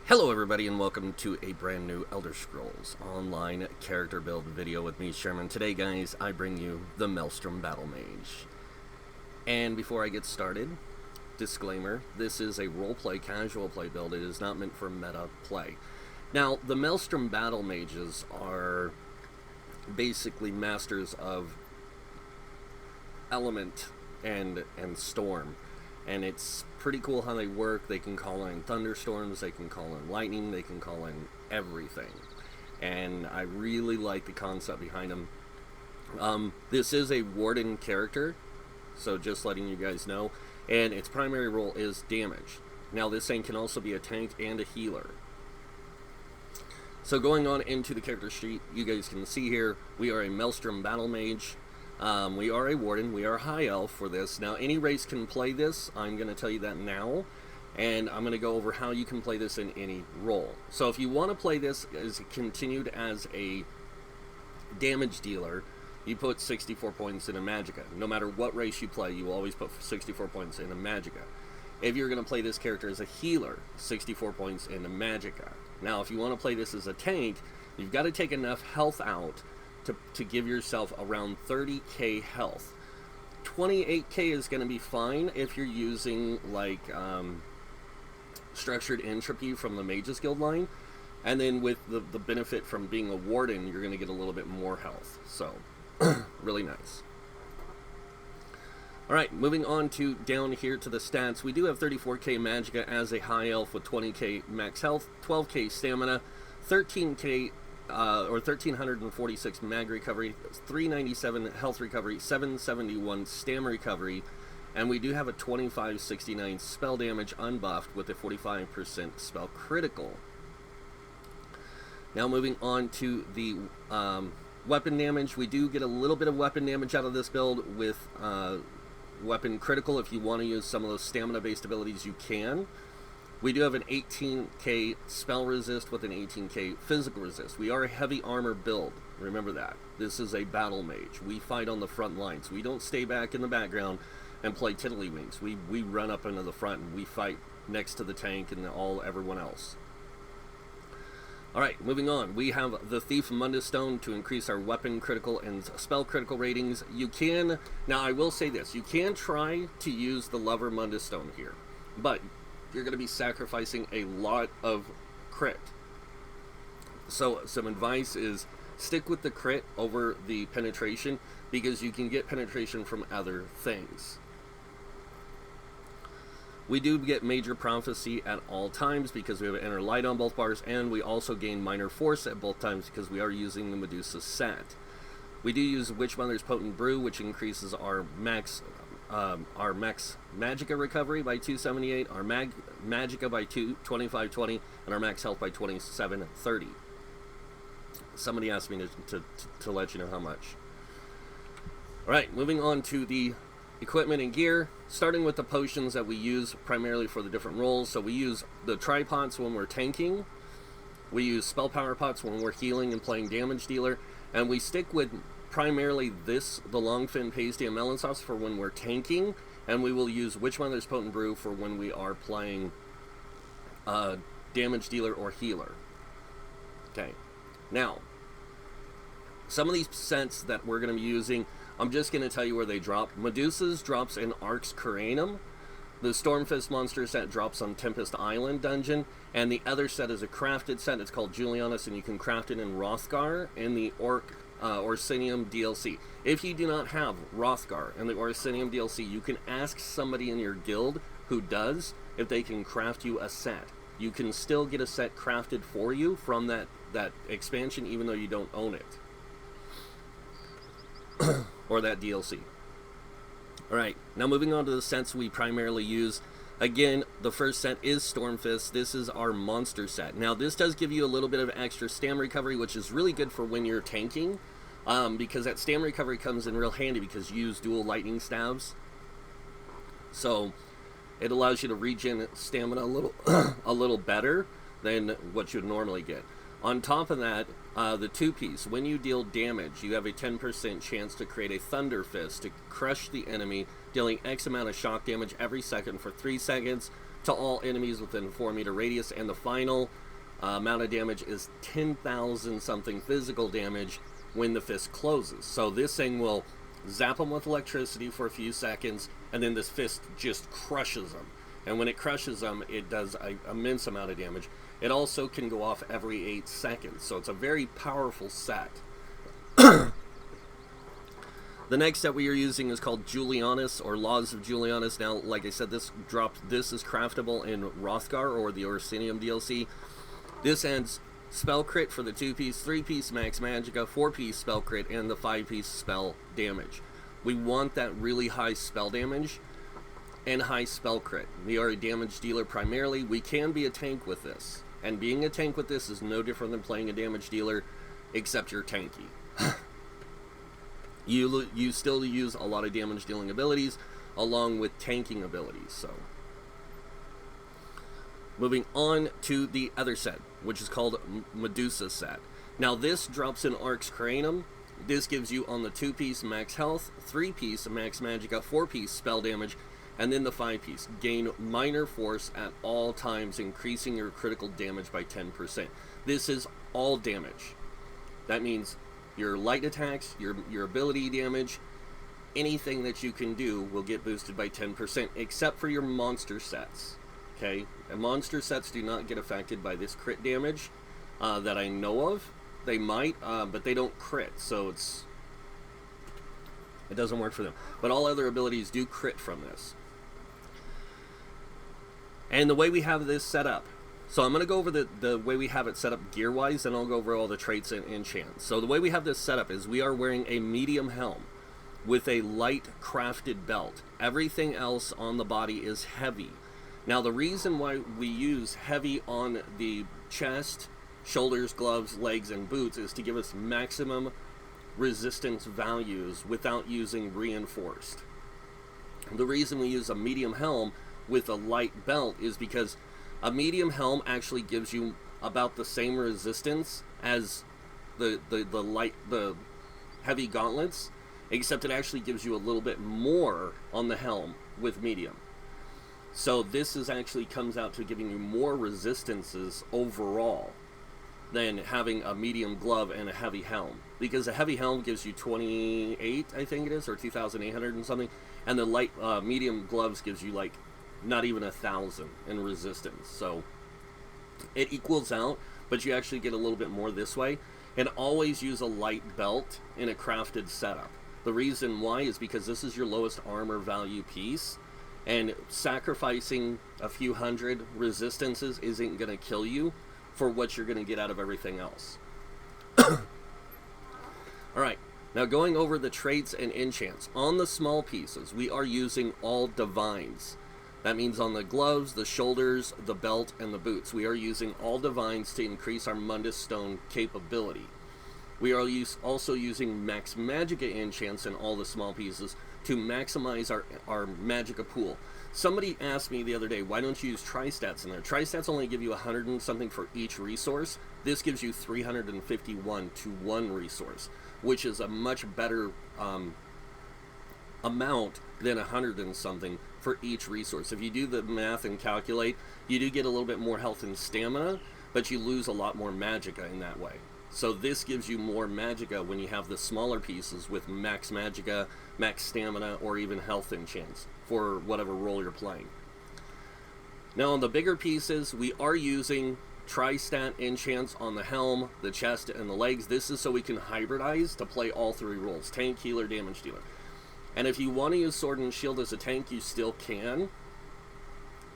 Hello everybody and welcome to a brand new Elder Scrolls Online character build video with me, Sherman. Today guys, I bring you the Maelstrom Battlemage. And before I get started, disclaimer, this is a roleplay, casual play build. It is not meant for meta play. Now, the Maelstrom Battlemages are basically masters of element and storm. And it's pretty cool how they work. They can call in thunderstorms, they can call in lightning, they can call in everything. And I really like the concept behind them. This is a Warden character, so just letting you guys know. And its primary role is damage. Now this thing can also be a tank and a healer. So going on into the character sheet, you guys can see here, we are a Maelstrom Battlemage. We are a Warden, we are High Elf for this. Now, any race can play this, I'm going to tell you that now, and I'm going to go over how you can play this in any role. So if you want to play this as continued as a damage dealer, you put 64 points in a Magicka. No matter what race you play, you always put 64 points in a Magicka. If you're going to play this character as a healer, 64 points in a Magicka. Now, if you want to play this as a tank, you've got to take enough health out to give yourself around 30k health. 28k is going to be fine if you're using like structured entropy from the Mages Guild line, and then with the benefit from being a Warden, you're going to get a little bit more health. So really nice. Alright, moving on to down here to the stats. We do have 34k Magicka as a High Elf with 20k max health, 12k stamina, 13k or 1346 mag recovery, 397 health recovery, 771 stam recovery, and we do have a 2569 spell damage unbuffed with a 45% spell critical. Now moving on to the weapon damage, we do get a little bit of weapon damage out of this build with weapon critical. If you want to use some of those stamina based abilities, you can. We do have an 18k spell resist with an 18k physical resist. We are a heavy armor build. Remember that. This is a battle mage. We fight on the front lines. We don't stay back in the background and play tiddlywinks. We run up into the front and we fight next to the tank and everyone else. Alright, moving on. We have the Thief Mundus Stone to increase our weapon critical and spell critical ratings. You can, now I will say this, you can try to use the Lover Mundus Stone here, but you're going to be sacrificing a lot of crit. So some advice is stick with the crit over the penetration, because you can get penetration from other things. We do get Major Prophecy at all times because we have an Inner Light on both bars, and we also gain Minor Force at both times because we are using the Medusa set. We do use Witch Mother's Potent Brew, which increases our max Magicka recovery by 278, our Magicka by 2520, and our max health by 2730. Somebody asked me to let you know how much. Alright, moving on to the equipment and gear, starting with the potions that we use primarily for the different roles. So we use the tripods when we're tanking, we use spell power pots when we're healing and playing damage dealer, and we stick with primarily the Longfin Pasty and Melon Sauce for when we're tanking, and we will use Witch Mother's Potent Brew for when we are playing damage dealer or healer. Okay, now some of these scents that we're going to be using, I'm just going to tell you where they drop. Medusa's drops in Arx Coranum. The Stormfist monster set drops on Tempest Island dungeon, and the other set is a crafted set. It's called Julianus, and you can craft it in Hrothgar in the Orsinium DLC. If you do not have Hrothgar in the Orsinium DLC, you can ask somebody in your guild who does if they can craft you a set. You can still get a set crafted for you from that expansion, even though you don't own it. Or that DLC. Alright, now moving on to the sets we primarily use. Again, the first set is Stormfist. This is our monster set. Now, this does give you a little bit of extra stam recovery, which is really good for when you're tanking, because that stam recovery comes in real handy because you use dual lightning stabs. So, it allows you to regen stamina a little better than what you'd normally get. On top of that, the two-piece, when you deal damage, you have a 10% chance to create a Thunder Fist to crush the enemy, dealing X amount of shock damage every second for 3 seconds, to all enemies within 4-meter radius, and the final amount of damage is 10,000 something physical damage when the fist closes. So this thing will zap them with electricity for a few seconds, and then this fist just crushes them. And when it crushes them, it does an immense amount of damage. It also can go off every 8 seconds, so it's a very powerful set. The next set we are using is called Julianus, or Laws of Julianus. Now, like I said, this is craftable in Rothgar, or the Orsinium DLC. This adds spell crit for the 2-piece, 3-piece max magicka, 4-piece spell crit, and the 5-piece spell damage. We want that really high spell damage and high spell crit. We are a damage dealer primarily. We can be a tank with this, and being a tank with this is no different than playing a damage dealer, except you're tanky. You still use a lot of damage dealing abilities along with tanking abilities. So moving on to the other set, which is called Medusa set. Now this drops in Arx Cranium. This gives you on the 2-piece max health, 3-piece max magicka, 4-piece spell damage, and then the 5-piece. Gain minor force at all times, increasing your critical damage by 10%. This is all damage. That means your light attacks, your ability damage, anything that you can do will get boosted by 10%, except for your monster sets. Okay? And monster sets do not get affected by this crit damage that I know of. They might, but they don't crit, so it doesn't work for them. But all other abilities do crit from this. And the way we have this set up, so I'm going to go over the way we have it set up gear-wise, and I'll go over all the traits and enchants. So the way we have this set up is we are wearing a medium helm with a light crafted belt. Everything else on the body is heavy. Now the reason why we use heavy on the chest, shoulders, gloves, legs, and boots is to give us maximum resistance values without using reinforced. The reason we use a medium helm with a light belt is because a medium helm actually gives you about the same resistance as the heavy gauntlets, except it actually gives you a little bit more on the helm with medium. So this is actually comes out to giving you more resistances overall than having a medium glove and a heavy helm, because a heavy helm gives you 28, I think it is, or 2,800 and something, and the light medium gloves gives you like not even 1,000 in resistance. So it equals out, but you actually get a little bit more this way. And always use a light belt in a crafted setup. The reason why is because this is your lowest armor value piece, and sacrificing a few hundred resistances isn't going to kill you for what you're going to get out of everything else. Alright, now going over the traits and enchants. On the small pieces, we are using all divines. That means on the gloves, the shoulders, the belt, and the boots, we are using all divines to increase our Mundus Stone capability. We are also using max magicka enchants in all the small pieces to maximize our magicka pool. Somebody asked me the other day, why don't you use tri-stats in there? Tri-stats only give you 100 and something for each resource. This gives you 351 to 1 resource, which is a much better amount than 100 and something for each resource. If you do the math and calculate, you do get a little bit more health and stamina, but you lose a lot more magicka in that way. So this gives you more magicka when you have the smaller pieces with max magicka, max stamina, or even health enchants for whatever role you're playing. Now on the bigger pieces, we are using tri-stat enchants on the helm, the chest, and the legs. This is so we can hybridize to play all 3 roles: tank, healer, damage dealer. And if you want to use sword and shield as a tank, you still can.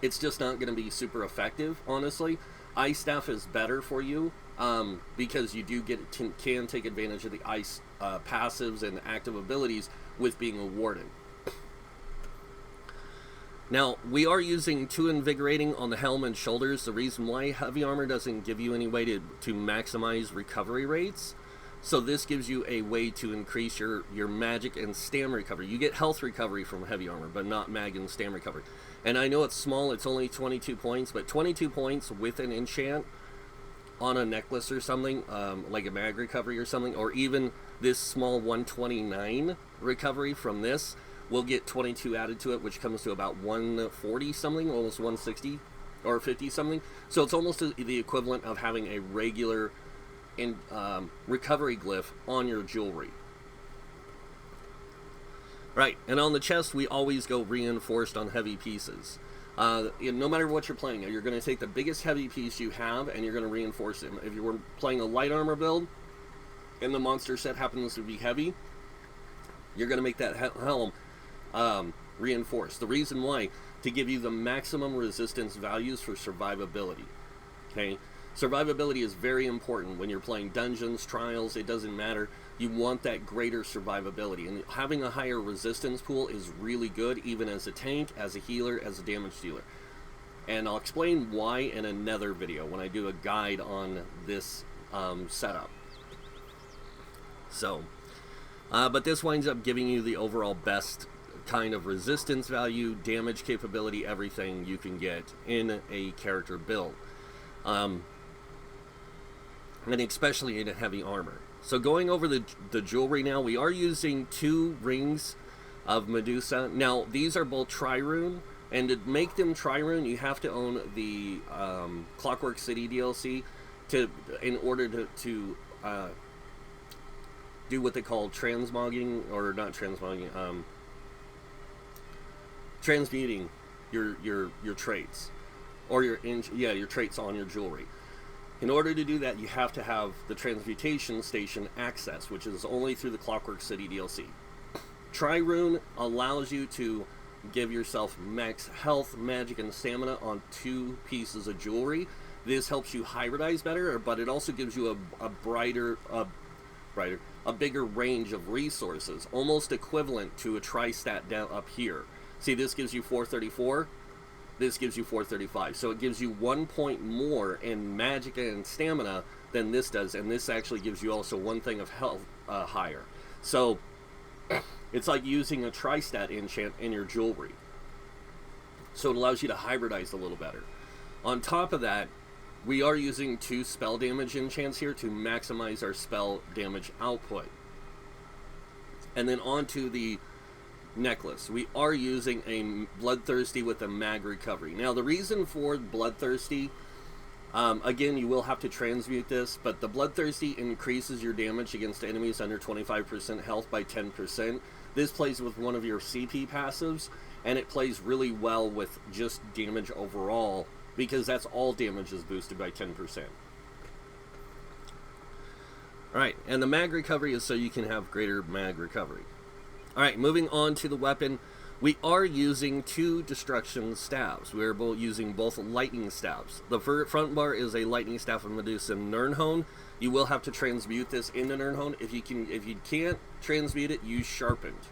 It's just not going to be super effective, honestly. Ice Staff is better for you, because you do can take advantage of the ice passives and active abilities with being a warden. Now, we are using 2 invigorating on the helm and shoulders. The reason why heavy armor doesn't give you any way to maximize recovery rates. So this gives you a way to increase your magic and stam recovery. You get health recovery from heavy armor, but not mag and stam recovery. And I know it's small, it's only 22 points, but 22 points with an enchant on a necklace or something, like a mag recovery or something, or even this small 129 recovery from this, we'll get 22 added to it, which comes to about 140 something, almost 160 or 50 something. So it's almost the equivalent of having a regular recovery glyph on your jewelry. Right, and on the chest, we always go reinforced on heavy pieces. No matter what you're playing, you're going to take the biggest heavy piece you have, and you're going to reinforce it. If you were playing a light armor build, and the monster set happens to be heavy, you're going to make that helm reinforced. The reason why, to give you the maximum resistance values for survivability. Okay, survivability is very important when you're playing dungeons, trials, it doesn't matter. You want that greater survivability, and having a higher resistance pool is really good, even as a tank, as a healer, as a damage dealer. And I'll explain why in another video when I do a guide on this setup. So, but this winds up giving you the overall best kind of resistance value, damage capability, everything you can get in a character build. And especially in a heavy armor. So going over the jewelry now, we are using 2 rings of Medusa. Now, these are both Trirune, and to make them Trirune, you have to own the Clockwork City DLC in order to do what they call transmogging, or not transmogging, transmuting your traits, or your traits on your jewelry. In order to do that, you have to have the transmutation station access, which is only through the Clockwork City DLC. Trirune allows you to give yourself max health, magic, and stamina on 2 pieces of jewelry. This helps you hybridize better, but it also gives you a bigger range of resources, almost equivalent to a tri-stat down up here. See, this gives you 434. This gives you 435, so it gives you 1 point more in magic and stamina than this does, and this actually gives you also 1 thing of health higher. So it's like using a tri-stat enchant in your jewelry. So it allows you to hybridize a little better. On top of that, we are using 2 spell damage enchants here to maximize our spell damage output. And then onto the necklace. We are using a Bloodthirsty with a mag recovery. Now, the reason for Bloodthirsty, again, you will have to transmute this, but the Bloodthirsty increases your damage against enemies under 25% health by 10%. This plays with one of your CP passives, and it plays really well with just damage overall, because that's all damage is boosted by 10%. Alright, and the mag recovery is so you can have greater mag recovery. Alright, moving on to the weapon, we are using 2 destruction staves. We are using both lightning staves. The front bar is a lightning staff of Medusa Nirnhone. You will have to transmute this into Nirnhone. If you can't transmute it, use Sharpened.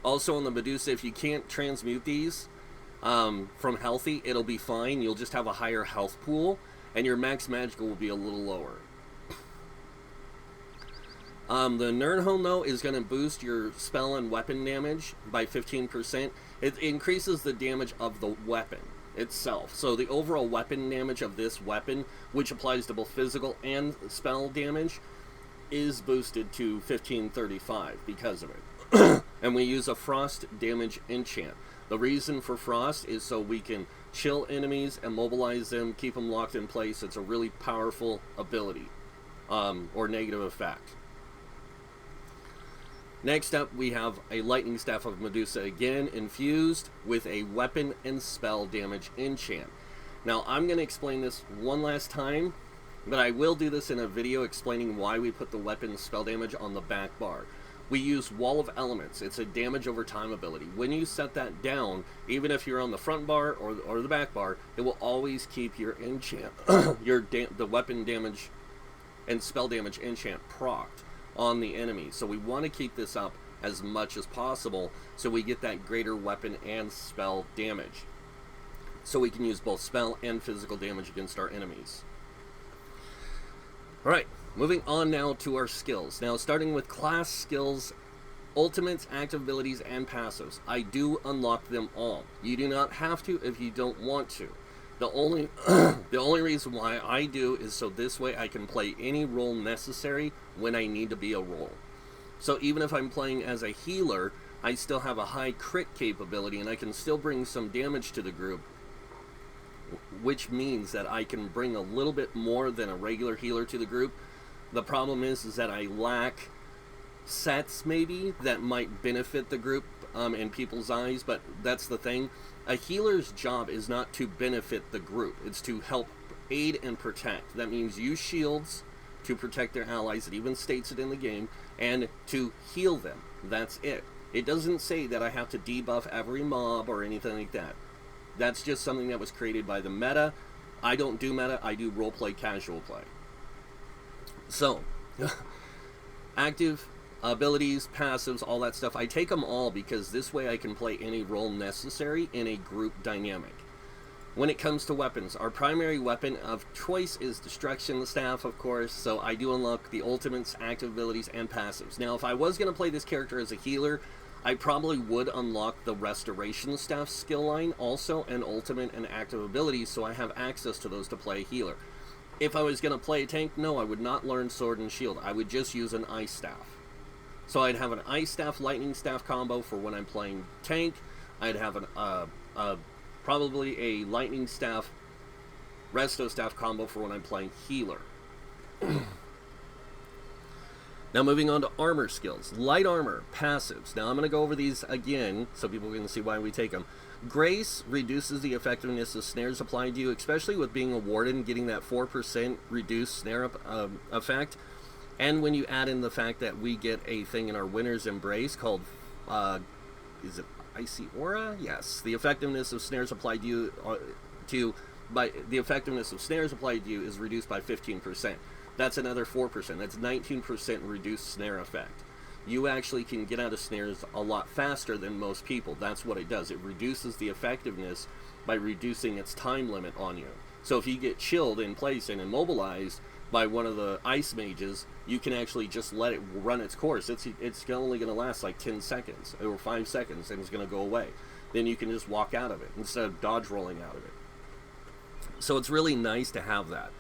Also on the Medusa, if you can't transmute these from healthy, it'll be fine. You'll just have a higher health pool, and your max magical will be a little lower. The Nirnhone, though, is going to boost your spell and weapon damage by 15%. It increases the damage of the weapon itself. So the overall weapon damage of this weapon, which applies to both physical and spell damage, is boosted to 1535 because of it. And we use a frost damage enchant. The reason for frost is so we can chill enemies, immobilize them, keep them locked in place. It's a really powerful ability, or negative effect. Next up, we have a Lightning Staff of Medusa, again infused with a weapon and spell damage enchant. Now, I'm going to explain this one last time, but I will do this in a video explaining why we put the weapon spell damage on the back bar. We use Wall of Elements. It's a damage over time ability. When you set that down, even if you're on the front bar or the back bar, it will always keep your enchant, the weapon damage and spell damage enchant procced on the enemy. So we want to keep this up as much as possible so we get that greater weapon and spell damage. So we can use both spell and physical damage against our enemies. Alright, moving on now to our skills. Now starting with class skills, ultimates, active abilities, and passives. I do unlock them all. You do not have to if you don't want to. The only reason why I do is so this way I can play any role necessary when I need to be a role. So even if I'm playing as a healer, I still have a high crit capability, and I can still bring some damage to the group, which means that I can bring a little bit more than a regular healer to the group. The problem is that I lack sets, maybe, that might benefit the group in people's eyes, but that's the thing. A healer's job is not to benefit the group. It's to help aid and protect. That means use shields to protect their allies. It even states it in the game, and to heal them. That's it. It doesn't say that I have to debuff every mob or anything like that. That's just something that was created by the meta. I don't do meta, I do roleplay, casual play. So, active abilities, passives, all that stuff, I take them all because this way I can play any role necessary in a group dynamic. When it comes to weapons, our primary weapon of choice is Destruction Staff, of course, so I do unlock the ultimates, active abilities, and passives. Now, if I was going to play this character as a healer, I probably would unlock the Restoration Staff skill line also, and ultimate and active abilities, so I have access to those to play a healer. If I was going to play a tank, no, I would not learn Sword and Shield. I would just use an Ice Staff. So I'd have an Ice Staff, Lightning Staff combo for when I'm playing tank. I'd have probably a Lightning Staff, Resto Staff combo for when I'm playing healer. Now moving on to armor skills. Light armor, passives. Now I'm going to go over these again so people can see why we take them. Grace reduces the effectiveness of snares applied to you, especially with being a warden, getting that 4% reduced snare effect. And when you add in the fact that we get a thing in our Winter's Embrace called, is it Icy Aura? Yes. The effectiveness of snares applied to you, the effectiveness of snares applied to you is reduced by 15%. That's another 4%. That's 19% reduced snare effect. You actually can get out of snares a lot faster than most people. That's what it does. It reduces the effectiveness by reducing its time limit on you. So if you get chilled in place and immobilized by one of the ice mages, you can actually just let it run its course. It's only going to last like 10 seconds or 5 seconds, and it's going to go away. Then you can just walk out of it instead of dodge rolling out of it. So it's really nice to have that.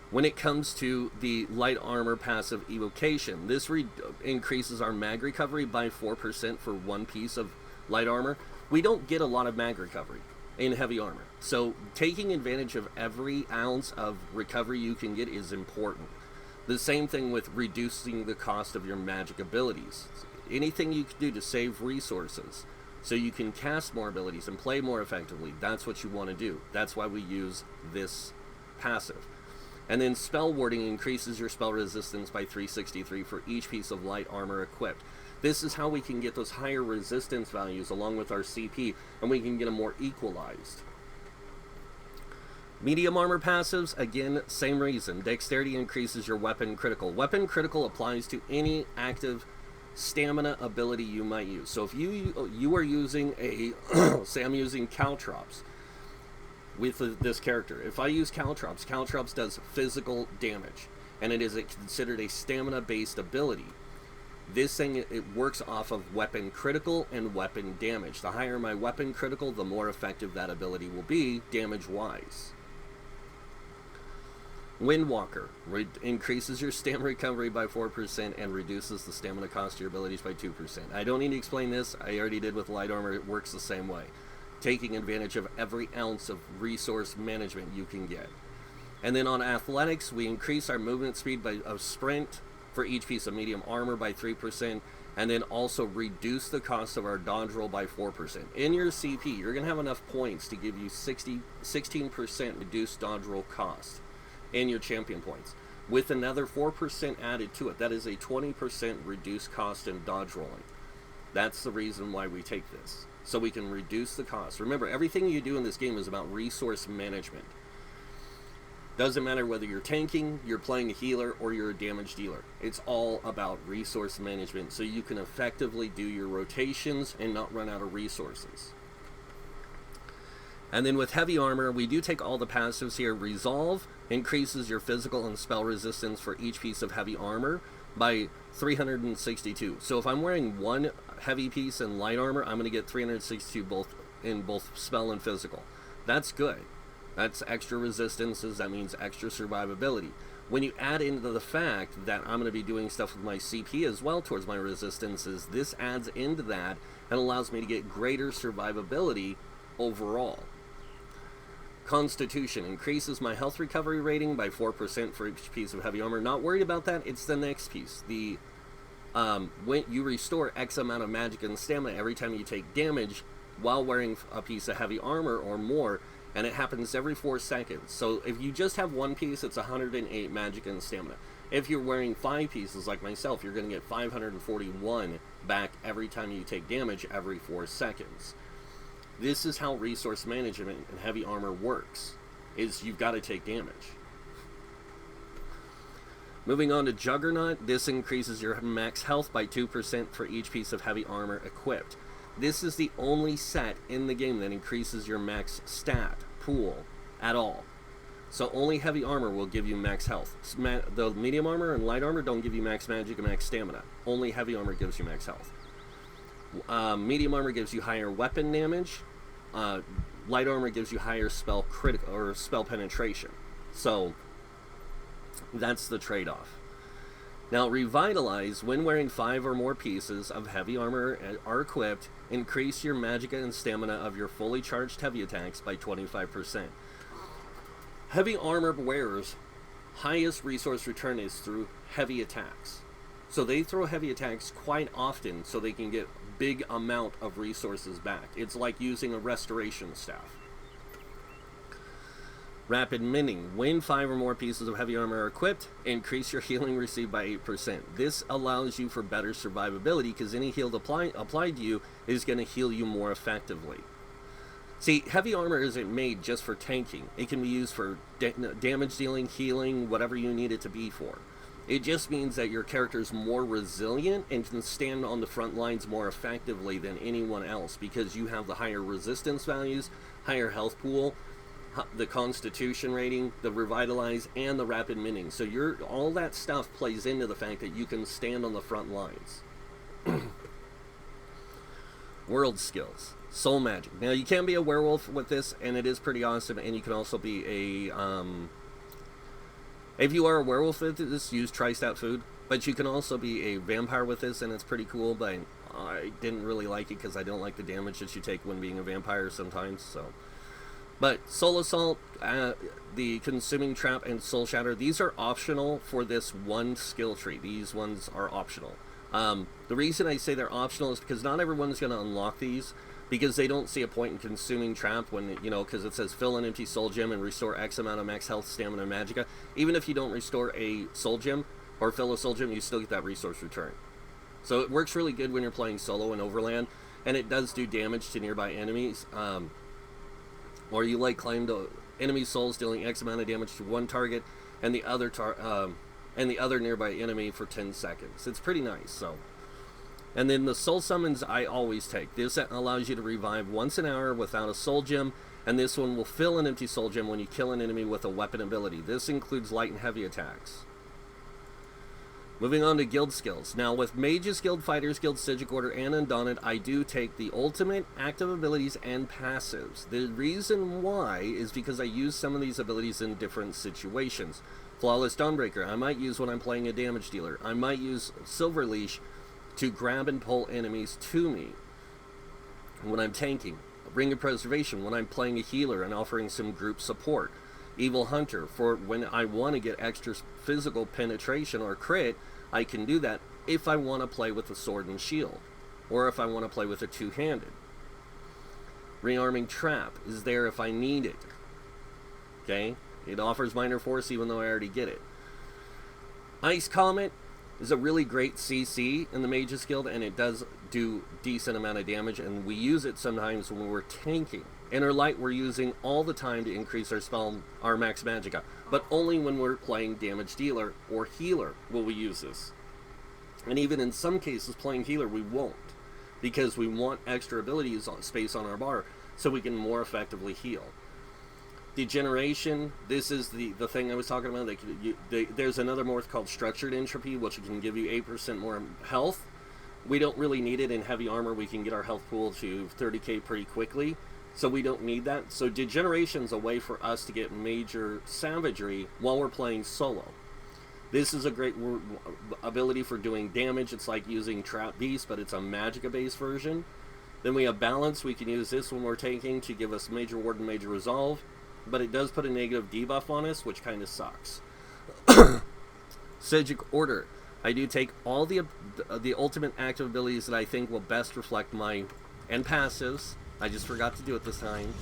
When it comes to the light armor passive evocation, this increases our mag recovery by 4% for one piece of light armor. We don't get a lot of mag recovery in heavy armor, so taking advantage of every ounce of recovery you can get is important. The same thing with reducing the cost of your magic abilities. Anything you can do to save resources so you can cast more abilities and play more effectively, that's what you want to do. That's why we use this passive. And then spell warding increases your spell resistance by 363 for each piece of light armor equipped. This is how we can get those higher resistance values along with our CP, and we can get them more equalized. Medium armor passives, again, same reason. Dexterity increases your weapon critical. Weapon critical applies to any active stamina ability you might use. So if you are using a, say I'm using Caltrops with this character. If I use Caltrops, Caltrops does physical damage, and it is considered a stamina-based ability. This thing, it works off of weapon critical and weapon damage. The higher my weapon critical, the more effective that ability will be, damage-wise. Windwalker increases your stamina recovery by 4% and reduces the stamina cost of your abilities by 2%. I don't need to explain this. I already did with light armor. It works the same way. Taking advantage of every ounce of resource management you can get. And then on athletics, we increase our movement speed of sprint for each piece of medium armor by 3%, and then also reduce the cost of our dodge roll by 4%. In your CP, you're going to have enough points to give you 16% reduced dodge roll cost in your champion points. With another 4% added to it, that is a 20% reduced cost in dodge rolling. That's the reason why we take this. So we can reduce the cost. Remember, everything you do in this game is about resource management. Doesn't matter whether you're tanking, you're playing a healer, or you're a damage dealer. It's all about resource management so you can effectively do your rotations and not run out of resources. And then with heavy armor, we do take all the passives here. Resolve increases your physical and spell resistance for each piece of heavy armor by 362. So if I'm wearing one heavy piece in light armor, I'm going to get 362 in both spell and physical. That's good. That's extra resistances. That means extra survivability. When you add into the fact that I'm going to be doing stuff with my CP as well towards my resistances, this adds into that and allows me to get greater survivability overall. Constitution increases my health recovery rating by 4% for each piece of heavy armor. Not worried about that. It's the next piece. When you restore X amount of magic and stamina every time you take damage while wearing a piece of heavy armor or more, and it happens every 4 seconds. So if you just have one piece, it's 108 magic and stamina. If you're wearing 5 pieces like myself, you're going to get 541 back every time you take damage every 4 seconds. This is how resource management and heavy armor works, is you've got to take damage. Moving on to Juggernaut, this increases your max health by 2% for each piece of heavy armor equipped. This is the only set in the game that increases your max stat pool at all. So only heavy armor will give you max health. The medium armor and light armor don't give you max magic and max stamina. Only heavy armor gives you max health. Medium armor gives you higher weapon damage. Light armor gives you higher spell critical or spell penetration. So that's the trade-off. Now, Revitalize, when wearing 5 or more pieces of heavy armor are equipped, increase your magicka and stamina of your fully charged heavy attacks by 25%. Heavy armor wearers' highest resource return is through heavy attacks. So they throw heavy attacks quite often so they can get big amount of resources back. It's like using a restoration staff. Rapid Mending. When 5 or more pieces of heavy armor are equipped, increase your healing received by 8%. This allows you for better survivability because any heal applied to you is going to heal you more effectively. See, heavy armor isn't made just for tanking. It can be used for damage dealing, healing, whatever you need it to be for. It just means that your character is more resilient and can stand on the front lines more effectively than anyone else because you have the higher resistance values, higher health pool, the Constitution rating, the Revitalize, and the Rapid Mending. So all that stuff plays into the fact that you can stand on the front lines. World skills. Soul magic. Now, you can be a werewolf with this, and it is pretty awesome, and you can also be a... if you are a werewolf with this, use Tri-Stat food. But you can also be a vampire with this, and it's pretty cool, but I didn't really like it because I don't like the damage that you take when being a vampire sometimes, so... But Soul Assault, the Consuming Trap, and Soul Shatter, these are optional for this one skill tree. These ones are optional. The reason I say they're optional is because not everyone's going to unlock these, because they don't see a point in Consuming Trap when, because it says fill an empty soul gem and restore X amount of max health, stamina, and magicka. Even if you don't restore a soul gem or fill a soul gem, you still get that resource return. So it works really good when you're playing solo in Overland, and it does do damage to nearby enemies. Or you climb to enemy souls, dealing X amount of damage to one target and the other nearby enemy for 10 seconds. It's pretty nice. So, and then the soul summons I always take. This allows you to revive once an hour without a soul gem, and this one will fill an empty soul gem when you kill an enemy with a weapon ability. This includes light and heavy attacks. Moving on to guild skills. Now, with Mages Guild, Fighters Guild, Stygic Order, and Undaunted, I do take the ultimate, active abilities, and passives. The reason why is because I use some of these abilities in different situations. Flawless Dawnbreaker, I might use when I'm playing a damage dealer. I might use Silver Leash to grab and pull enemies to me when I'm tanking. Ring of Preservation when I'm playing a healer and offering some group support. Evil Hunter, for when I want to get extra physical penetration or crit, I can do that if I want to play with a sword and shield, or if I want to play with a two-handed. Rearming Trap is there if I need it. Okay? It offers minor force even though I already get it. Ice Comet is a really great CC in the Mages Guild, and it does do decent amount of damage, and we use it sometimes when we're tanking. Inner Light we're using all the time to increase our max magicka, but only when we're playing damage dealer or healer will we use this. And even in some cases playing healer we won't, because we want extra abilities space on our bar so we can more effectively heal. Degeneration, this is the thing I was talking about. There's another morph called Structured Entropy, which can give you 8% more health. We don't really need it in heavy armor. We can get our health pool to 30k pretty quickly, so we don't need that. So Degeneration's a way for us to get major savagery while we're playing solo. This is a great ability for doing damage. It's like using Trap Beast, but it's a Magicka-based version. Then we have Balance. We can use this when we're tanking to give us Major Warden, Major Resolve, but it does put a negative debuff on us, which kind of sucks. Psijic Order. I do take all the ultimate active abilities that I think will best reflect my... and passives. I just forgot to do it this time,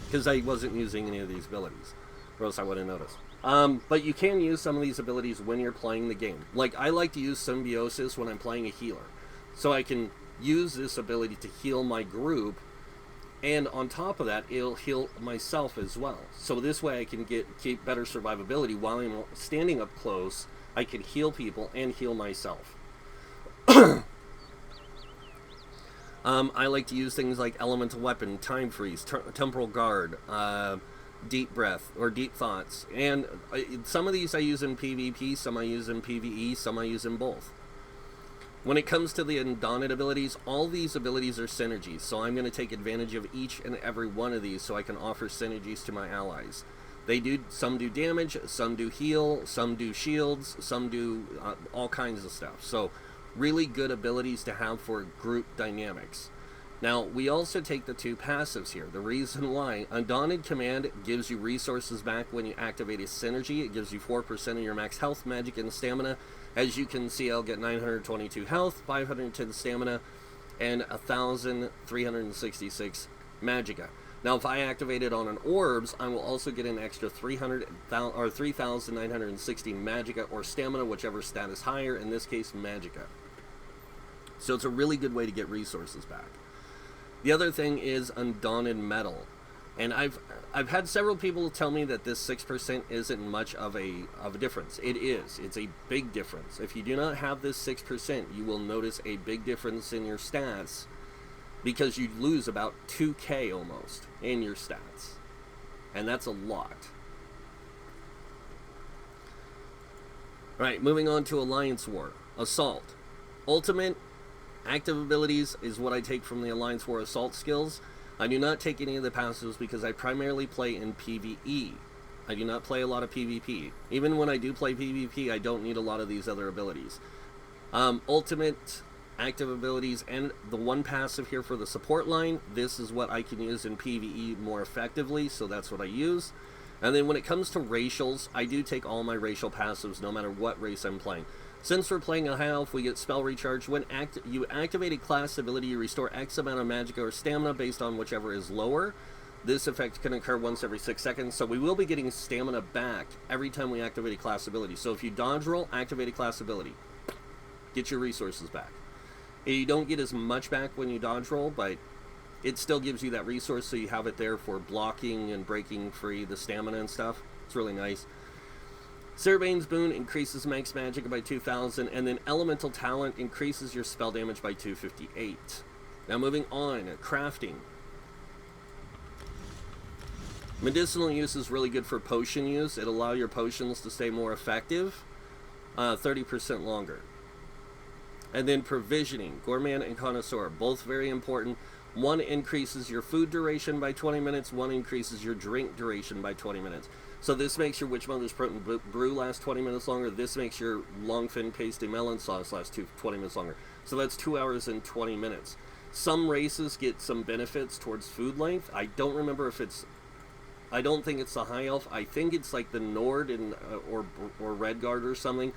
because I wasn't using any of these abilities, or else I would have noticed. But you can use some of these abilities when you're playing the game. Like, I like to use Symbiosis when I'm playing a healer, so I can use this ability to heal my group, and on top of that, it'll heal myself as well. So this way I can keep better survivability while I'm standing up close. I can heal people and heal myself. I like to use things like Elemental Weapon, Time Freeze, Temporal Guard, Deep Breath, or Deep Thoughts. And some of these I use in PvP, some I use in PvE, some I use in both. When it comes to the Undaunted abilities, all these abilities are synergies, so I'm going to take advantage of each and every one of these so I can offer synergies to my allies. Some do damage, some do heal, some do shields, some do all kinds of stuff. So really good abilities to have for group dynamics. Now, we also take the two passives here. The reason why: Undaunted Command gives you resources back when you activate a synergy. It gives you 4% of your max health, magic, and stamina. As you can see, I'll get 922 health, 510 stamina, and 1,366 magicka. Now, if I activate it on an orbs, I will also get an extra 3,960 magicka or stamina, whichever stat is higher, in this case, magicka. So it's a really good way to get resources back. The other thing is Undaunted Metal. And I've had several people tell me that this 6% isn't much of a difference. It is. It's a big difference. If you do not have this 6%, you will notice a big difference in your stats, because you lose about 2k almost in your stats. And that's a lot. Alright, moving on to Alliance War. Assault. Ultimate active abilities is what I take from the Alliance War Assault skills. I do not take any of the passives because I primarily play in PvE. I do not play a lot of PvP. Even when I do play PvP, I don't need a lot of these other abilities. Ultimate active abilities and the one passive here for the support line, this is what I can use in PvE more effectively, so that's what I use. And then when it comes to racials, I do take all my racial passives no matter what race I'm playing. Since we're playing a high elf, we get spell recharge. When you activate a class ability, you restore X amount of magicka or stamina based on whichever is lower. This effect can occur once every 6 seconds, so we will be getting stamina back every time we activate a class ability. So if you dodge roll, activate a class ability, get your resources back. You don't get as much back when you dodge roll, but it still gives you that resource, so you have it there for blocking and breaking free the stamina and stuff. It's really nice. Serbane's Boon increases max magicka by 2,000, and then Elemental Talent increases your spell damage by 258. Now moving on, crafting. Medicinal use is really good for potion use. It allows your potions to stay more effective, 30% longer. And then provisioning, Gourmand and Connoisseur, both very important. One increases your food duration by 20 minutes, one increases your drink duration by 20 minutes. So this makes your Witch Mother's Potent Brew last 20 minutes longer. This makes your Longfin Pasty Melon Sauce last 20 minutes longer. So that's 2 hours and 20 minutes. Some races get some benefits towards food length. I don't remember if it's... I don't think it's the High Elf. I think it's like the Nord or Redguard or something.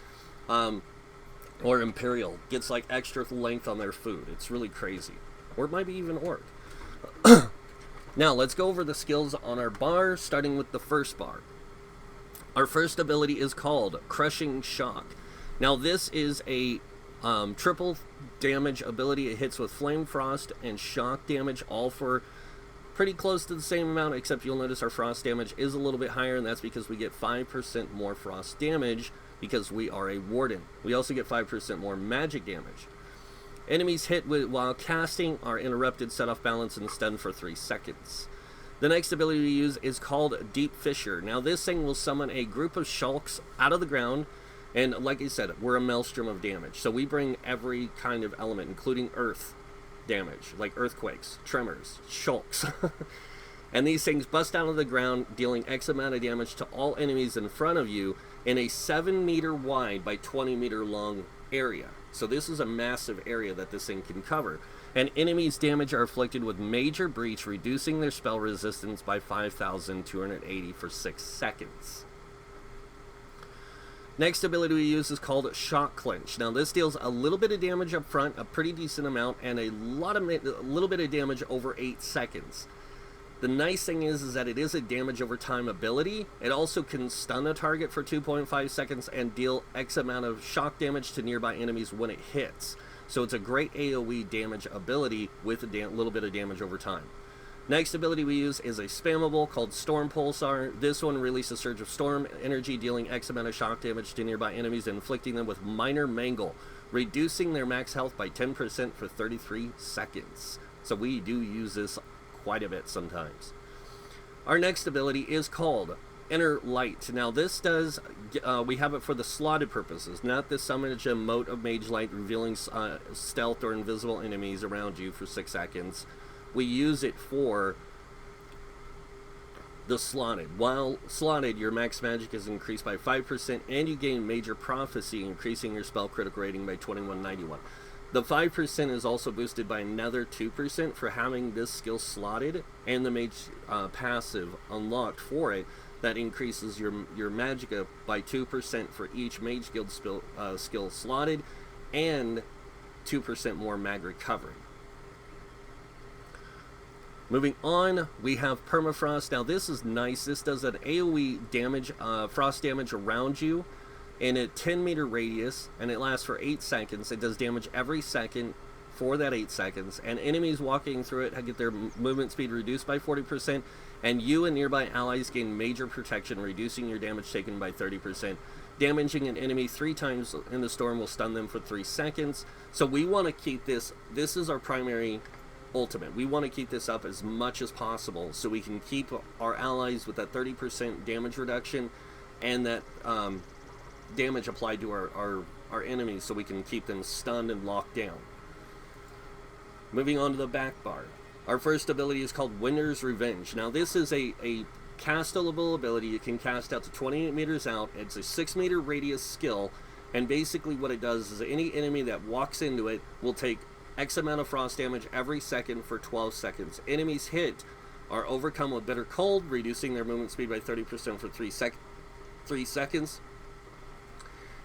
Or Imperial. Gets like extra length on their food. It's really crazy. Or it might be even Orc. Now, let's go over the skills on our bar, starting with the first bar. Our first ability is called Crushing Shock. Now, this is a triple damage ability. It hits with Flame Frost and Shock damage, all for pretty close to the same amount, except you'll notice our Frost damage is a little bit higher, and that's because we get 5% more Frost damage because we are a Warden. We also get 5% more magic damage. Enemies hit while casting are interrupted, set off balance, and stunned for 3 seconds. The next ability we use is called Deep Fissure. Now this thing will summon a group of shulks out of the ground, and like I said, we're a maelstrom of damage. So we bring every kind of element, including earth damage, like earthquakes, tremors, shulks. And these things bust out of the ground, dealing X amount of damage to all enemies in front of you in a 7-meter wide by 20-meter long area. So this is a massive area that this thing can cover. And enemies' damage are afflicted with major breach, reducing their spell resistance by 5,280 for 6 seconds. Next ability we use is called Shock Clinch. Now this deals a little bit of damage up front, a pretty decent amount, and a little bit of damage over 8 seconds. The nice thing is that it is a damage over time ability. It also can stun a target for 2.5 seconds and deal X amount of shock damage to nearby enemies when it hits. So it's a great AoE damage ability with a little bit of damage over time. Next ability we use is a spammable called Storm Pulsar. This one releases a surge of storm energy, dealing X amount of shock damage to nearby enemies and inflicting them with minor mangle, reducing their max health by 10% for 33 seconds. So we do use this quite a bit sometimes. Our next ability is called Inner Light. Now this does, we have it for the slotted purposes, not the summonage emote of Mage Light, revealing stealth or invisible enemies around you for 6 seconds. We use it for the slotted. While slotted, your max magic is increased by 5%, and you gain Major Prophecy, increasing your spell critical rating by 2191. The 5% is also boosted by another 2% for having this skill slotted, and the mage passive unlocked for it that increases your magicka by 2% for each mage guild skill slotted, and 2% more mag recovery. Moving on, we have Permafrost. Now this is nice. This does an AoE damage, frost damage around you in a 10-meter radius, and it lasts for 8 seconds. It does damage every second for that 8 seconds, and enemies walking through it get their movement speed reduced by 40%, and you and nearby allies gain major protection, reducing your damage taken by 30%. Damaging an enemy 3 times in the storm will stun them for 3 seconds. So we want to keep this. This is our primary ultimate. We want to keep this up as much as possible so we can keep our allies with that 30% damage reduction and that damage applied to our enemies, so we can keep them stunned and locked down. Moving on to the back bar. Our first ability is called Winter's Revenge. Now this is a castable ability. You can cast out to 28 meters out. It's a 6-meter radius skill, and basically what it does is any enemy that walks into it will take X amount of frost damage every second for 12 seconds. Enemies hit are overcome with bitter cold, reducing their movement speed by 30% for 3 seconds.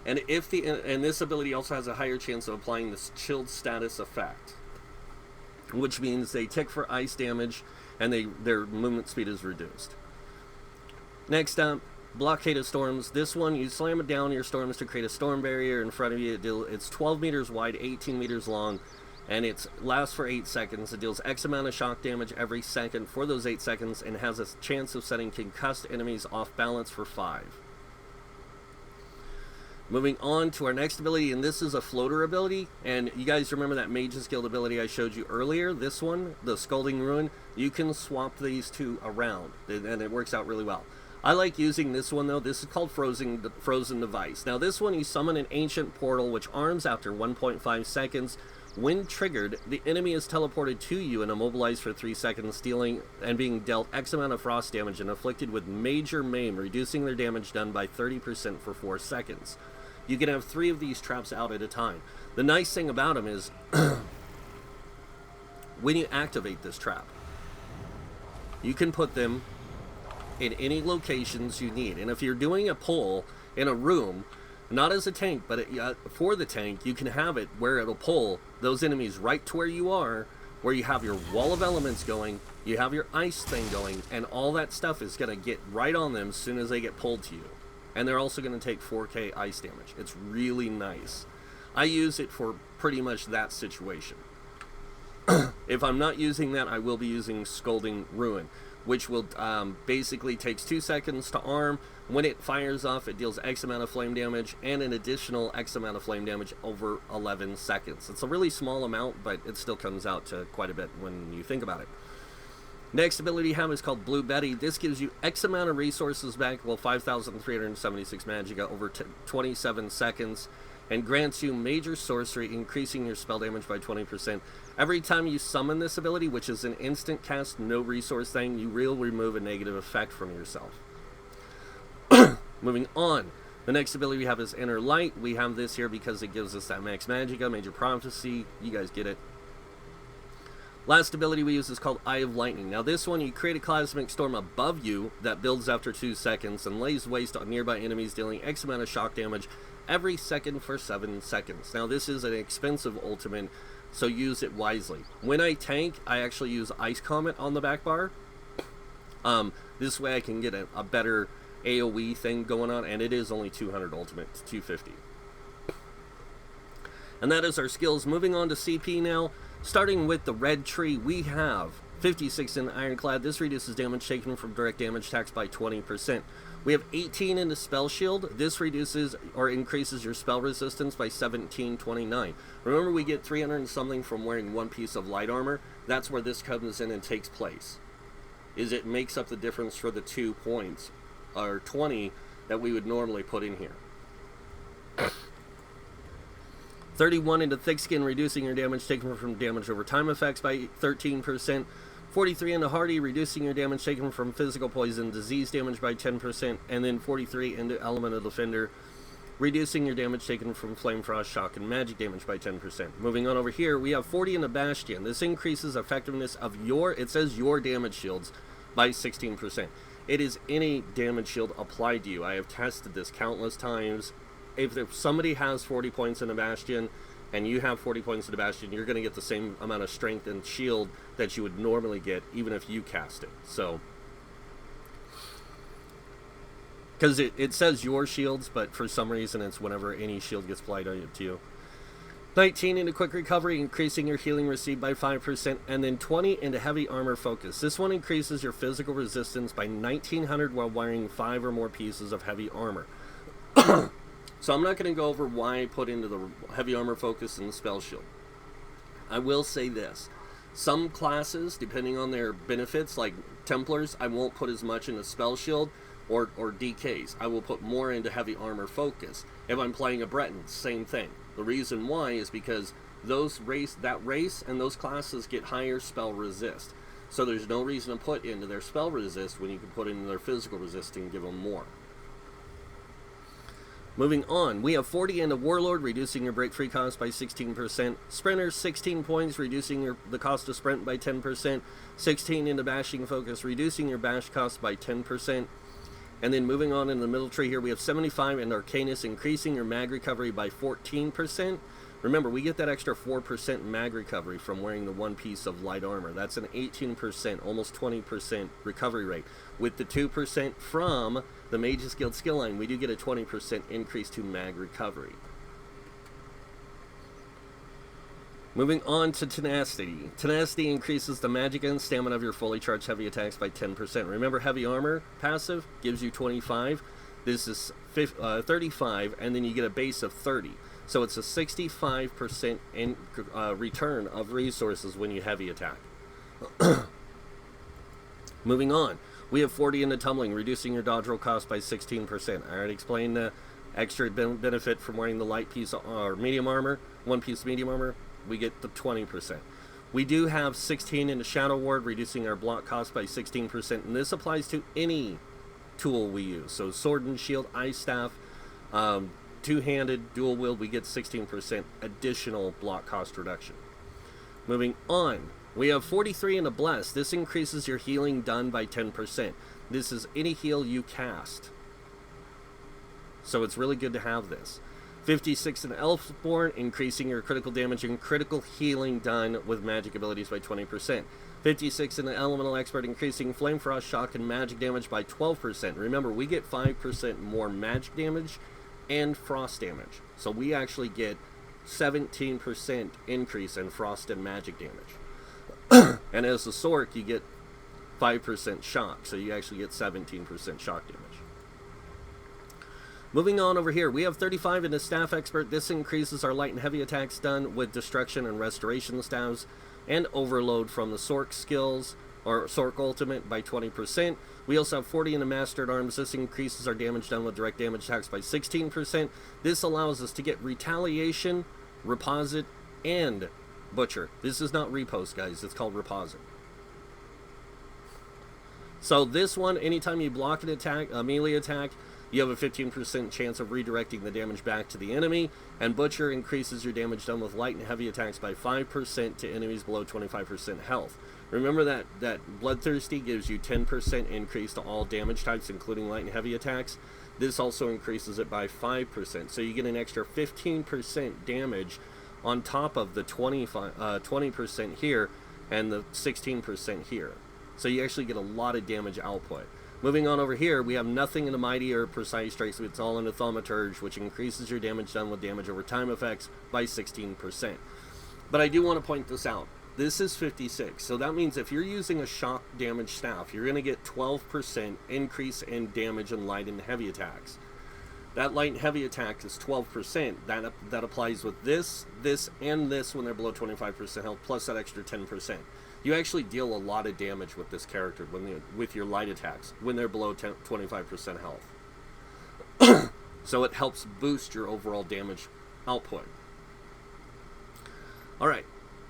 And this ability also has a higher chance of applying this chilled status effect, which means they tick for ice damage and their movement speed is reduced. Next up, Blockade of Storms. This one, you slam it down your storms to create a storm barrier in front of you. It's 12 meters wide, 18 meters long, and it lasts for 8 seconds. It deals X amount of shock damage every second for those 8 seconds and has a chance of setting concussed enemies off balance for 5. Moving on to our next ability, and this is a floater ability, and you guys remember that Mage's Guild ability I showed you earlier? This one, the Scalding Ruin, you can swap these two around, and it works out really well. I like using this one though. This is called Frozen Device. Now this one, you summon an ancient portal which arms after 1.5 seconds. When triggered, the enemy is teleported to you and immobilized for 3 seconds, dealing and being dealt X amount of frost damage and afflicted with major maim, reducing their damage done by 30% for 4 seconds. You can have 3 of these traps out at a time. The nice thing about them is when you activate this trap, you can put them in any locations you need. And if you're doing a pull in a room, not as a tank, but for the tank, you can have it where it'll pull those enemies right to where you are, where you have your wall of elements going, you have your ice thing going, and all that stuff is going to get right on them as soon as they get pulled to you. And they're also going to take 4k ice damage. It's really nice. I use it for pretty much that situation. If I'm not using that, I will be using Scalding Ruin, which will basically takes 2 seconds to arm. When it fires off, it deals X amount of flame damage and an additional X amount of flame damage over 11 seconds. It's a really small amount, but it still comes out to quite a bit when you think about it. Next ability you have is called Blue Betty. This gives you X amount of resources back, well, 5,376 magicka over 27 seconds. and grants you major sorcery, increasing your spell damage by 20%. Every time you summon this ability, which is an instant cast, no resource thing, you will remove a negative effect from yourself. Moving on. The next ability we have is Inner Light. We have this here because it gives us that Max Magicka, Major Prophecy. You guys get it. Last ability we use is called Eye of Lightning. Now this one, you create a Cosmic Storm above you that builds after 2 seconds and lays waste on nearby enemies, dealing X amount of shock damage every second for 7 seconds. Now this is an expensive ultimate, so use it wisely. When I tank, I actually use Ice Comet on the back bar. This way I can get a better AoE thing going on, and it is only 200 ultimate, 250. And that is our skills. Moving on to CP now. Starting with the red tree, we have 56 in Ironclad. This reduces damage taken from direct damage attacks by 20%. We have 18 in the Spell Shield. This reduces or increases your spell resistance by 1729. Remember, we get 300 and something from wearing 1 piece of light armor. That's where this comes in and takes place. It makes up the difference for the 2 points, or 20, that we would normally put in here. 31 into Thick Skin, reducing your damage taken from damage over time effects by 13%. 43 into Hardy, reducing your damage taken from physical poison disease damage by 10%. And then 43 into Elemental Defender, reducing your damage taken from Flame Frost, Shock, and Magic damage by 10%. Moving on over here, we have 40 into Bastion. This increases effectiveness of it says your damage shields by 16%. It is any damage shield applied to you. I have tested this countless times. If somebody has 40 points in a Bastion and you have 40 points in a Bastion, you're going to get the same amount of strength and shield that you would normally get even if you cast it. So, because it says your shields, but for some reason it's whenever any shield gets applied to you. 19 into Quick Recovery, increasing your healing received by 5%, and then 20 into Heavy Armor Focus. This one increases your physical resistance by 1900 while wearing 5 or more pieces of heavy armor. So I'm not going to go over why I put into the Heavy Armor Focus and the Spell Shield. I will say this. Some classes, depending on their benefits, like Templars, I won't put as much into Spell Shield or DKs. I will put more into Heavy Armor Focus. If I'm playing a Breton, same thing. The reason why is because that race and those classes get higher spell resist. So there's no reason to put into their spell resist when you can put into their physical resist and give them more. Moving on, we have 40 into Warlord, reducing your break free cost by 16%. Sprinter, 16 points, reducing the cost of sprint by 10%. 16 into Bashing Focus, reducing your bash cost by 10%. And then moving on in the middle tree here, we have 75 in Arcanus, increasing your mag recovery by 14%. Remember, we get that extra 4% mag recovery from wearing the 1 piece of light armor. That's an 18%, almost 20% recovery rate. With the 2% from the Mage's Guild skill line, we do get a 20% increase to mag recovery. Moving on to Tenacity. Tenacity increases the magic and stamina of your fully charged heavy attacks by 10%. Remember, heavy armor passive gives you 25. This is 35, and then you get a base of 30. So it's a 65% return of resources when you heavy attack. Moving on, we have 40 into Tumbling, reducing your dodge roll cost by 16%. I already explained the extra benefit from wearing the light piece or medium armor, 1 piece of medium armor. We get the 20%. We do have 16 into Shadow Ward, reducing our block cost by 16%, and this applies to any tool we use. So Sword and Shield, Ice Staff, two-handed, dual wield, we get 16% additional block cost reduction. Moving on, we have 43 into Bless. This increases your healing done by 10%. This is any heal you cast. So it's really good to have this. 56 in Elfborn, increasing your critical damage and critical healing done with magic abilities by 20%. 56 in the Elemental Expert, increasing Flame Frost, Shock, and magic damage by 12%. Remember, we get 5% more magic damage and frost damage. So we actually get 17% increase in frost and magic damage. And as a Sork, you get 5% shock, so you actually get 17% shock damage. Moving on over here, we have 35 in the Staff Expert. This increases our light and heavy attacks done with Destruction and Restoration staves, and Overload from the Sork skills. or Sork ultimate by 20%. We also have 40 in the Mastered Arms. This increases our damage done with direct damage attacks by 16%. This allows us to get Retaliation, Reposit, and Butcher. This is not Repost, guys. It's called Reposit. So this one, anytime you block an attack, a melee attack, you have a 15% chance of redirecting the damage back to the enemy, and Butcher increases your damage done with light and heavy attacks by 5% to enemies below 25% health. Remember that Bloodthirsty gives you 10% increase to all damage types, including light and heavy attacks. This also increases it by 5%, so you get an extra 15% damage on top of the 20% here and the 16% here. So you actually get a lot of damage output. Moving on over here, we have nothing in the Mighty or Precise Strike, so it's all in the Thaumaturge, which increases your damage done with damage over time effects by 16%. But I do want to point this out. This is 56, so that means if you're using a shock damage staff, you're going to get 12% increase in damage in light and heavy attacks. That light and heavy attack is 12%. That applies with this, and this when they're below 25% health, plus that extra 10%. You actually deal a lot of damage with this character with your light attacks when they're below 25% health. So it helps boost your overall damage output. Alright,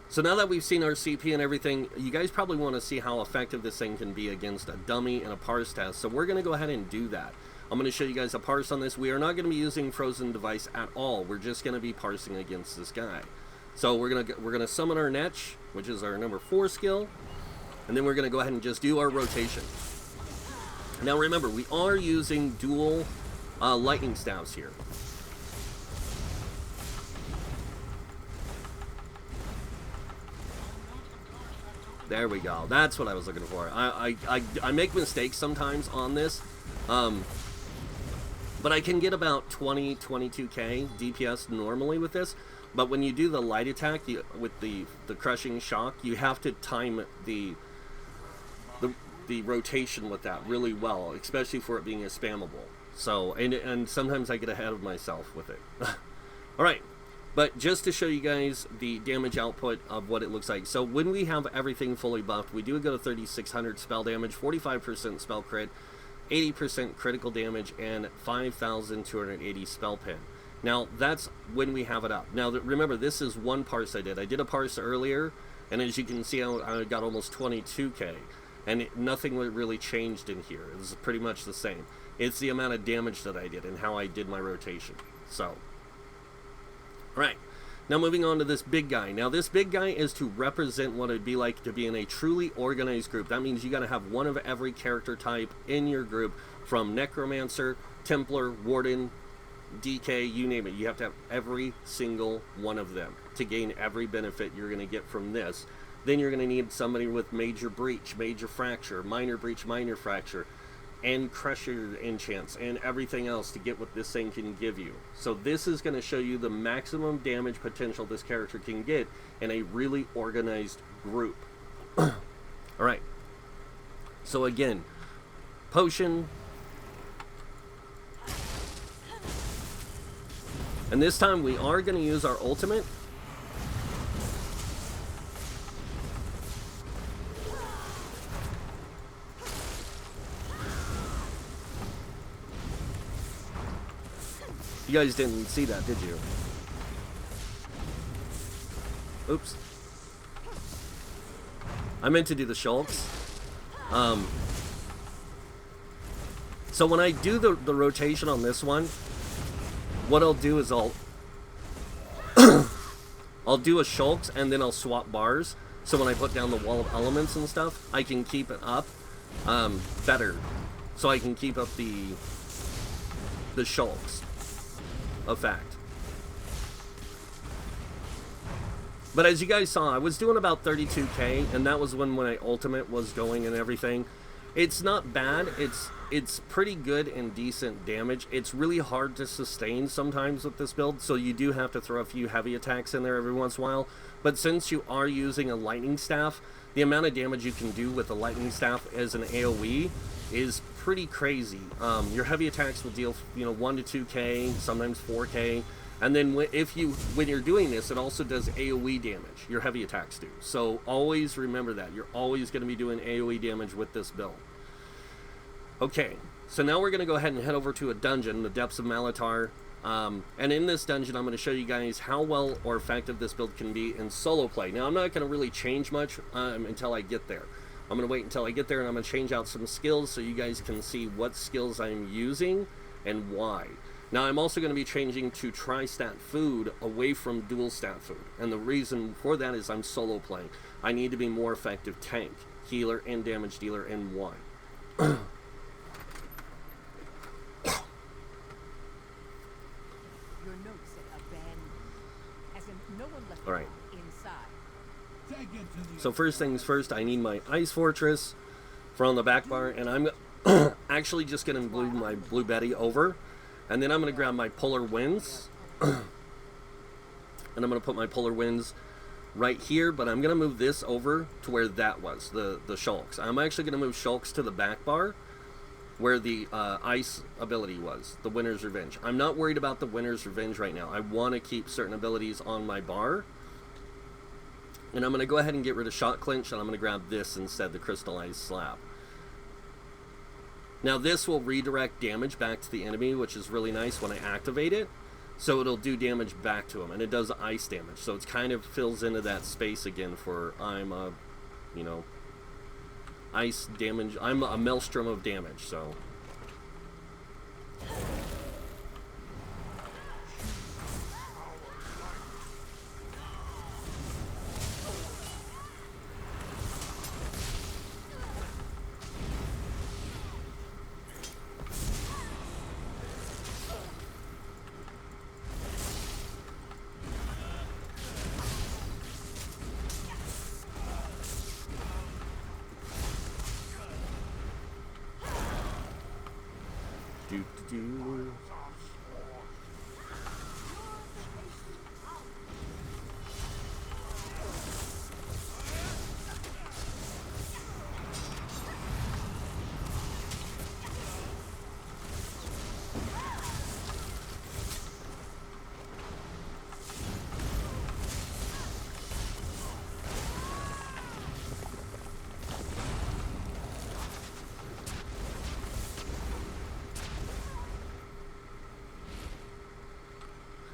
so now that we've seen our CP and everything, you guys probably want to see how effective this thing can be against a dummy and a parse test. So we're going to go ahead and do that. I'm going to show you guys a parse on this. We are not going to be using Frozen Device at all. We're just going to be parsing against this guy. So we're gonna summon our Netch, which is our number 4 skill, and then we're gonna go ahead and just do our rotation. Now remember, we are using dual lightning staves here. There we go. That's what I was looking for. I make mistakes sometimes on this, but I can get about 22k DPS normally with this. But when you do the light attack with the crushing shock, you have to time the rotation with that really well, especially for it being a spammable. So, and sometimes I get ahead of myself with it. Alright, but just to show you guys the damage output of what it looks like. So when we have everything fully buffed, we do go to 3600 spell damage, 45% spell crit, 80% critical damage, and 5280 spell pin. Now, that's when we have it up. Now, remember, this is one parse I did. I did a parse earlier, and as you can see, I got almost 22k. And nothing really changed in here. It was pretty much the same. It's the amount of damage that I did and how I did my rotation. So, alright. Now, moving on to this big guy. Now, this big guy is to represent what it'd be like to be in a truly organized group. That means you got to have one of every character type in your group, from Necromancer, Templar, Warden, DK, you name it. You have to have every single one of them to gain every benefit you're going to get from this. Then you're going to need somebody with Major Breach, Major Fracture, Minor Breach, Minor Fracture, and Crusher enchants, and everything else to get what this thing can give you. So this is going to show you the maximum damage potential this character can get in a really organized group. Alright. So again, Potion. And this time we are going to use our ultimate. You guys didn't see that, did you? Oops. I meant to do the Shulks. So when I do the rotation on this one, what I'll do is I'll do a Shulks and then I'll swap bars. So when I put down the Wall of Elements and stuff, I can keep it up better. So I can keep up the Shulks effect. But as you guys saw, I was doing about 32k, and that was when my ultimate was going and everything. It's not bad. It's pretty good and decent damage. It's really hard to sustain sometimes with this build, so you do have to throw a few heavy attacks in there every once in a while. But since you are using a lightning staff, the amount of damage you can do with a lightning staff as an AoE is pretty crazy. Your heavy attacks will deal, 1 to 2k, sometimes 4k, And then when you're doing this, it also does AoE damage. Your heavy attacks do. So always remember that. You're always going to be doing AoE damage with this build. Okay, so now we're going to go ahead and head over to a dungeon, the Depths of Malatar. And in this dungeon, I'm going to show you guys how well or effective this build can be in solo play. Now, I'm not going to really change much until I get there. I'm going to wait until I get there, and I'm going to change out some skills so you guys can see what skills I'm using and why. Now, I'm also going to be changing to tri-stat food away from dual stat food. And the reason for that is I'm solo playing. I need to be more effective tank, healer, and damage dealer, and why. Your note said abandoned, as in no one left All right. inside. So first things first, I need my Ice Fortress from the back bar, and I'm actually just going to move my Blue Betty over. And then I'm going to grab my Polar Winds, and I'm going to put my Polar Winds right here, but I'm going to move this over to where that was, the Shulks. I'm actually going to move Shulks to the back bar, where the Ice ability was, the Winter's Revenge. I'm not worried about the Winter's Revenge right now. I want to keep certain abilities on my bar. And I'm going to go ahead and get rid of Shot Clinch, and I'm going to grab this instead, the Crystallized Slab. Now this will redirect damage back to the enemy, which is really nice when I activate it. So it'll do damage back to him, and it does ice damage. So it kind of fills into that space again for you know, ice damage. I'm a Maelstrom of damage, so...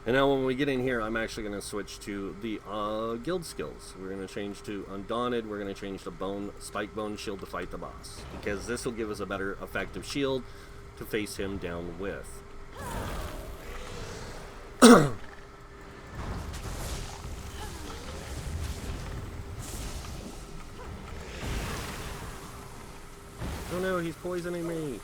And now when we get in here, I'm actually going to switch to the guild skills. We're going to change to Undaunted. We're going to change to Spike Bone Shield to fight the boss, because this will give us a better effective shield to face him down with. Oh no, he's poisoning me.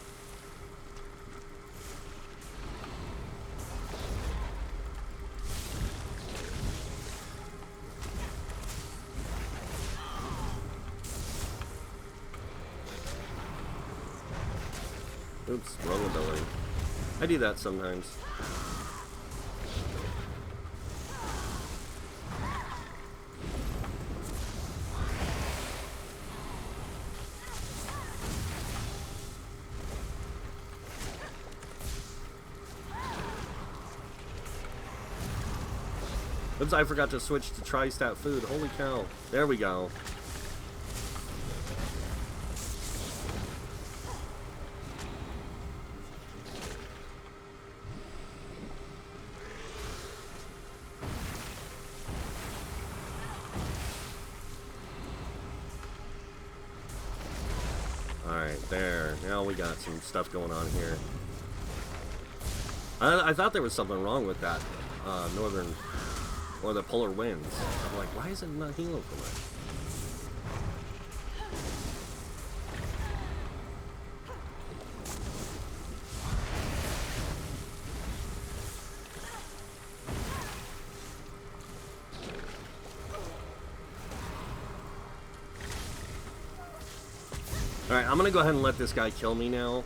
Oops, wrong ability. I do that sometimes. Oops, I forgot to switch to tri-stat food. Holy cow. There we go. Alright, there. Now we got some stuff going on here. I thought there was something wrong with that northern, or the polar winds. I'm like, why is it not healing for me? Alright, I'm going to go ahead and let this guy kill me now.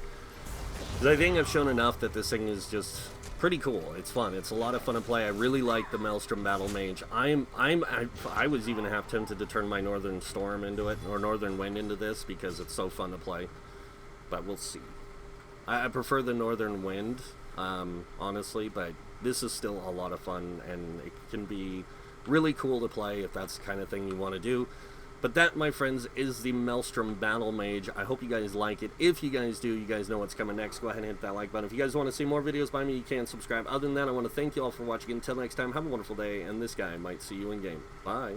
Because I think I've shown enough that this thing is just pretty cool. It's fun. It's a lot of fun to play. I really like the Maelstrom Battlemage. I was even half tempted to turn my Northern Storm into it, or Northern Wind into this, because it's so fun to play. But we'll see. I prefer the Northern Wind, honestly, but this is still a lot of fun, and it can be really cool to play if that's the kind of thing you want to do. But that, my friends, is the Maelstrom Battlemage. I hope you guys like it. If you guys do, you guys know what's coming next. Go ahead and hit that like button. If you guys want to see more videos by me, you can subscribe. Other than that, I want to thank you all for watching. Until next time, have a wonderful day, and this guy might see you in game. Bye.